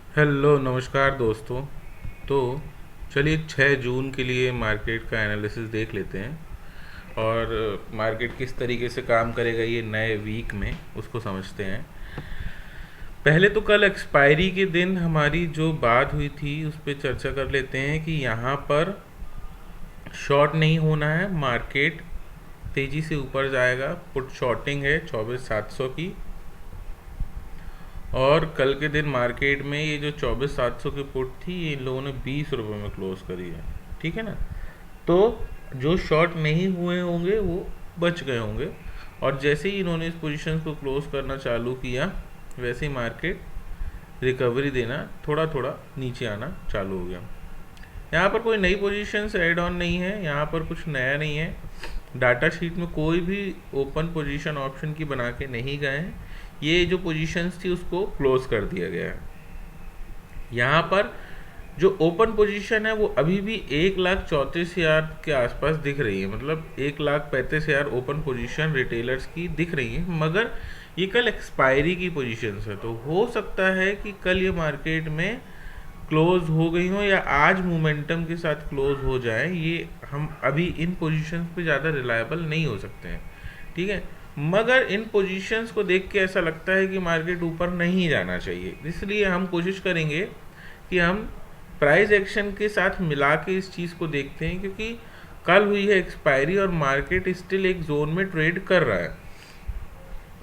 Hello नमस्कार दोस्तों। तो चलिए 6 जून के लिए मार्केट का एनालिसिस देख लेते हैं और मार्केट किस तरीके से काम करेगा ये नए वीक में उसको समझते हैं। पहले तो कल एक्सपायरी के दिन हमारी जो बात हुई थी उस पर चर्चा कर लेते हैं कि यहाँ पर शॉर्ट नहीं होना है, मार्केट तेज़ी से ऊपर जाएगा। पुट शॉर्टिंग है 24,700 की, और कल के दिन मार्केट में ये जो 24,700 की पुट थी ये इन लोगों ने 20 रुपये में क्लोज करी है। ठीक है ना। तो जो शॉर्ट नहीं हुए होंगे वो बच गए होंगे, और जैसे ही इन्होंने इस पोजीशन को क्लोज करना चालू किया वैसे ही मार्केट रिकवरी देना, थोड़ा थोड़ा नीचे आना चालू हो गया। यहाँ पर कोई नई पोजीशंस ऐड ऑन नहीं है, यहाँ पर कुछ नया नहीं है। डाटा शीट में कोई भी ओपन पोजीशन ऑप्शन की बना के नहीं गए हैं। ये जो पोजीशंस थी उसको क्लोज कर दिया गया है। यहाँ पर जो ओपन पोजीशन है वो अभी भी 1,34,000 के आसपास दिख रही है, मतलब 1,35,000 ओपन पोजीशन रिटेलर्स की दिख रही है, मगर ये कल एक्सपायरी की पोजीशंस है। तो हो सकता है कि कल ये मार्केट में क्लोज हो गई हो या आज मोमेंटम के साथ क्लोज हो जाए। ये हम अभी इन पोजीशंस पे ज़्यादा रिलायबल नहीं हो सकते हैं। ठीक है, मगर इन पोजीशंस को देख के ऐसा लगता है कि मार्केट ऊपर नहीं जाना चाहिए, इसलिए हम कोशिश करेंगे कि हम प्राइस एक्शन के साथ मिला के इस चीज़ को देखते हैं, क्योंकि कल हुई है एक्सपायरी और मार्केट स्टिल एक जोन में ट्रेड कर रहा है।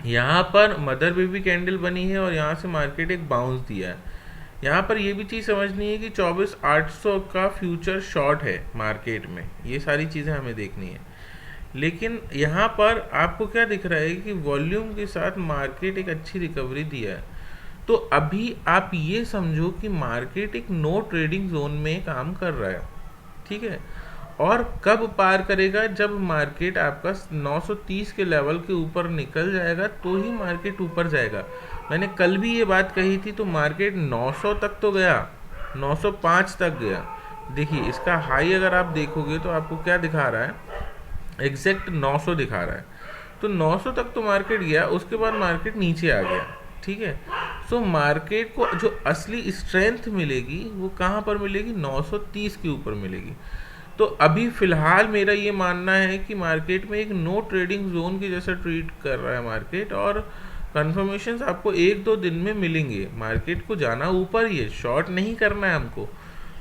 यहाँ पर मदर बेबी कैंडल बनी है और यहाँ से मार्केट एक बाउंस दिया है। यहाँ पर ये भी चीज़ समझनी है कि 24,800 का फ्यूचर शॉर्ट है मार्केट में, ये सारी चीज़ें हमें देखनी है। लेकिन यहाँ पर आपको क्या दिख रहा है कि वॉल्यूम के साथ मार्केट एक अच्छी रिकवरी दिया है। तो अभी आप ये समझो कि मार्केट एक नो ट्रेडिंग जोन में काम कर रहा है। ठीक है, और कब पार करेगा, जब मार्केट आपका 930 के लेवल के ऊपर निकल जाएगा तो ही मार्केट ऊपर जाएगा। मैंने कल भी ये बात कही थी। तो मार्केट 900 तक तो गया, 905 तक गया। देखिए इसका हाई अगर आप देखोगे तो आपको क्या दिखा रहा है, एग्जैक्ट 900 दिखा रहा है। तो 900 तक तो मार्केट गया, उसके बाद मार्केट नीचे आ गया। ठीक है, सो मार्केट को जो असली स्ट्रेंथ मिलेगी वो कहाँ पर मिलेगी, 930 के ऊपर मिलेगी। तो अभी फिलहाल मेरा ये मानना है कि मार्केट में एक नो ट्रेडिंग जोन की जैसा ट्रीट कर रहा है मार्केट, और कन्फर्मेशंस आपको 1-2 दिन में मिलेंगे। मार्केट को जाना ऊपर ही है, शॉर्ट नहीं करना है हमको,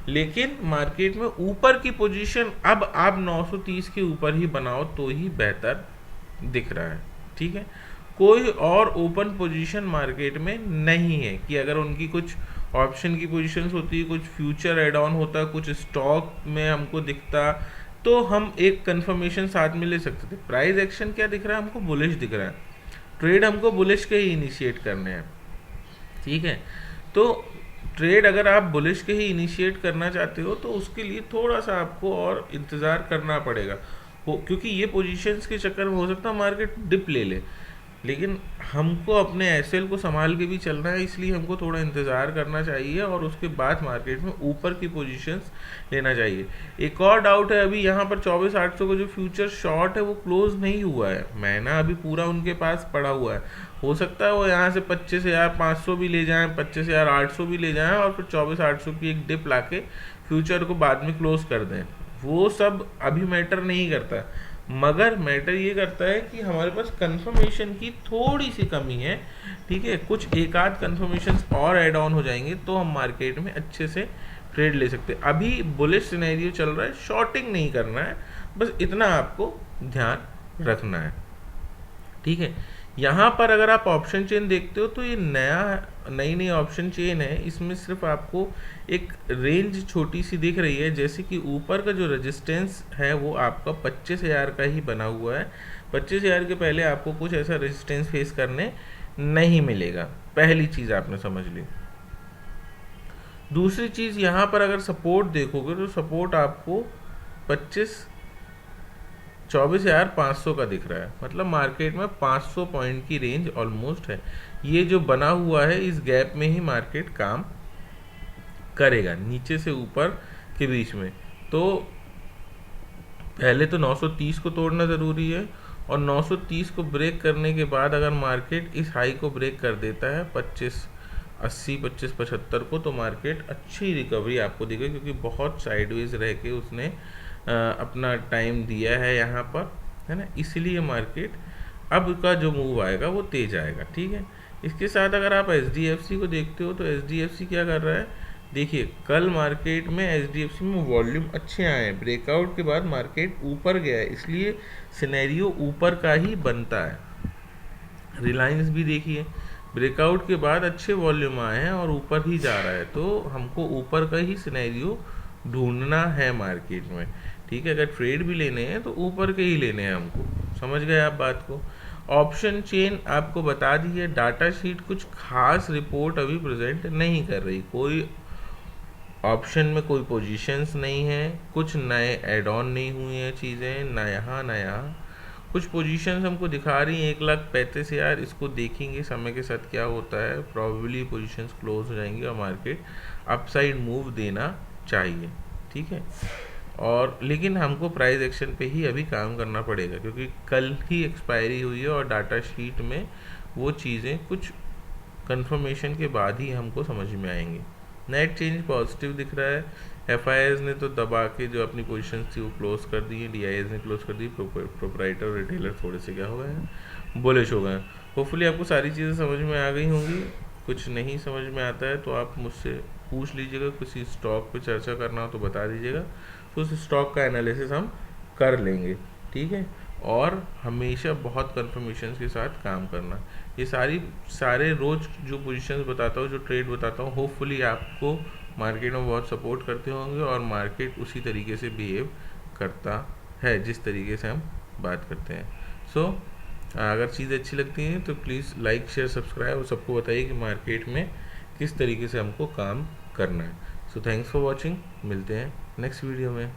लेकिन मार्केट में ऊपर की पोजीशन अब आप 930 के ऊपर ही बनाओ तो ही बेहतर दिख रहा है। ठीक है, कोई और ओपन पोजीशन मार्केट में नहीं है कि अगर उनकी कुछ ऑप्शन की पोजीशंस होती, कुछ फ्यूचर एड ऑन होता, कुछ स्टॉक में हमको दिखता तो हम एक कंफर्मेशन साथ में ले सकते थे। प्राइस एक्शन क्या दिख रहा है हमको, बुलिश दिख रहा है। ट्रेड हमको बुलिश के ही इनिशिएट करने हैं। ठीक है, तो ट्रेड अगर आप बुलिश के ही इनिशिएट करना चाहते हो तो उसके लिए थोड़ा सा आपको और इंतज़ार करना पड़ेगा क्योंकि ये पोजीशंस के चक्कर में हो सकता है मार्केट डिप ले ले, लेकिन हमको अपने एसएल को संभाल के भी चलना है, इसलिए हमको थोड़ा इंतज़ार करना चाहिए और उसके बाद मार्केट में ऊपर की पोजीशंस लेना चाहिए। एक और डाउट है, अभी यहाँ पर 24,800 का जो फ्यूचर शॉर्ट है वो क्लोज नहीं हुआ है, महीना अभी पूरा उनके पास पड़ा हुआ है। हो सकता है वो यहाँ से 25,500 भी ले जाएं, 25,800 भी ले जाएं और फिर 24,800 की एक डिप लाके फ्यूचर को बाद में क्लोज कर दें। वो सब अभी मैटर नहीं करता, मगर मैटर ये करता है कि हमारे पास कंफर्मेशन की थोड़ी सी कमी है। ठीक है, कुछ एक आध कंफर्मेशन और ऐड ऑन हो जाएंगे तो हम मार्केट में अच्छे से ट्रेड ले सकते हैं। अभी बुलिश सिनेरियो चल रहा है, शॉर्टिंग नहीं करना है, बस इतना आपको ध्यान रखना है। ठीक है, यहाँ पर अगर आप ऑप्शन चेन देखते हो तो ये नई नई ऑप्शन चेन है, इसमें सिर्फ आपको एक रेंज छोटी सी दिख रही है, जैसे कि ऊपर का जो रेजिस्टेंस है वो आपका 25,000 का ही बना हुआ है। 25,000 के पहले आपको कुछ ऐसा रेजिस्टेंस फेस करने नहीं मिलेगा, पहली चीज़ आपने समझ ली। दूसरी चीज़, यहाँ पर अगर सपोर्ट देखोगे तो सपोर्ट आपको 24,500 का दिख रहा है, मतलब मार्केट में 500 पॉइंट की रेंज ऑलमोस्ट है। ये जो बना हुआ है इस गैप में ही मार्केट काम करेगा, नीचे से ऊपर के बीच में। तो पहले तो 930 को तोड़ना ज़रूरी है, और 930 को ब्रेक करने के बाद अगर मार्केट इस हाई को ब्रेक कर देता है 80, 25, 75 को, तो मार्केट अच्छी रिकवरी आपको दिखेगी, क्योंकि बहुत साइडवेज रह के उसने अपना टाइम दिया है यहाँ पर, है ना। इसलिए मार्केट अब का जो मूव आएगा वो तेज आएगा, ठीक है। इसके साथ अगर आप HDFC को देखते हो, तो HDFC क्या कर रहा है, देखिए कल मार्केट में HDFC में वॉल्यूम अच्छे आए हैं, ब्रेकआउट के बाद मार्केट ऊपर गया है, इसलिए सिनेरियो ऊपर का ही बनता है। रिलायंस भी देखिए ब्रेकआउट के बाद अच्छे वॉल्यूम आए हैं और ऊपर ही जा रहा है, तो हमको ऊपर का ही सिनेरियो ढूंढना है मार्केट में, ठीक है। अगर ट्रेड भी लेने हैं तो ऊपर के ही लेने हैं हमको, समझ गए आप बात को। ऑप्शन चेन आपको बता दी है, डाटा शीट कुछ खास रिपोर्ट अभी प्रेजेंट नहीं कर रही, कोई ऑप्शन में कोई पोजीशंस नहीं है, कुछ नए एड ऑन नहीं हुई हैं चीज़ें, ना यहाँ ना यहाँ। कुछ पोजीशंस हमको दिखा रही हैं 1,35,000, इसको देखेंगे समय के साथ क्या होता है, प्रॉबेबली पोजीशंस क्लोज हो जाएंगी और मार्केट अपसाइड मूव देना चाहिए, ठीक है। और लेकिन हमको प्राइस एक्शन पे ही अभी काम करना पड़ेगा, क्योंकि कल ही एक्सपायरी हुई है और डाटा शीट में वो चीज़ें कुछ कंफर्मेशन के बाद ही हमको समझ में आएंगी। नेट चेंज पॉजिटिव दिख रहा है, FIs ने तो दबा के जो अपनी पोजीशन थी वो क्लोज कर दी है, DIs ने क्लोज कर दी, प्रोपराइटर और रिटेलर थोड़े से क्या हो गए हैं, बुलिश हो गए हैं। होपफुली आपको सारी चीज़ें समझ में आ गई होंगी। कुछ नहीं समझ में आता है तो आप मुझसे पूछ लीजिएगा, किसी स्टॉक पे चर्चा करना हो तो बता दीजिएगा, तो उस स्टॉक का एनालिसिस हम कर लेंगे, ठीक है। और हमेशा बहुत कंफर्मेशन के साथ काम करना। ये सारे रोज़ जो पोजीशंस बताता हूँ, जो ट्रेड बताता हूँ, होपफुली आपको मार्केट में बहुत सपोर्ट करते होंगे और मार्केट उसी तरीके से बिहेव करता है जिस तरीके से हम बात करते हैं। सो अगर चीज़ें अच्छी लगती हैं तो प्लीज़ लाइक, शेयर, सब्सक्राइब और सबको बताइए कि मार्केट में किस तरीके से हमको काम करना है। सो थैंक्स फॉर वॉचिंग, मिलते हैं नेक्स्ट वीडियो में।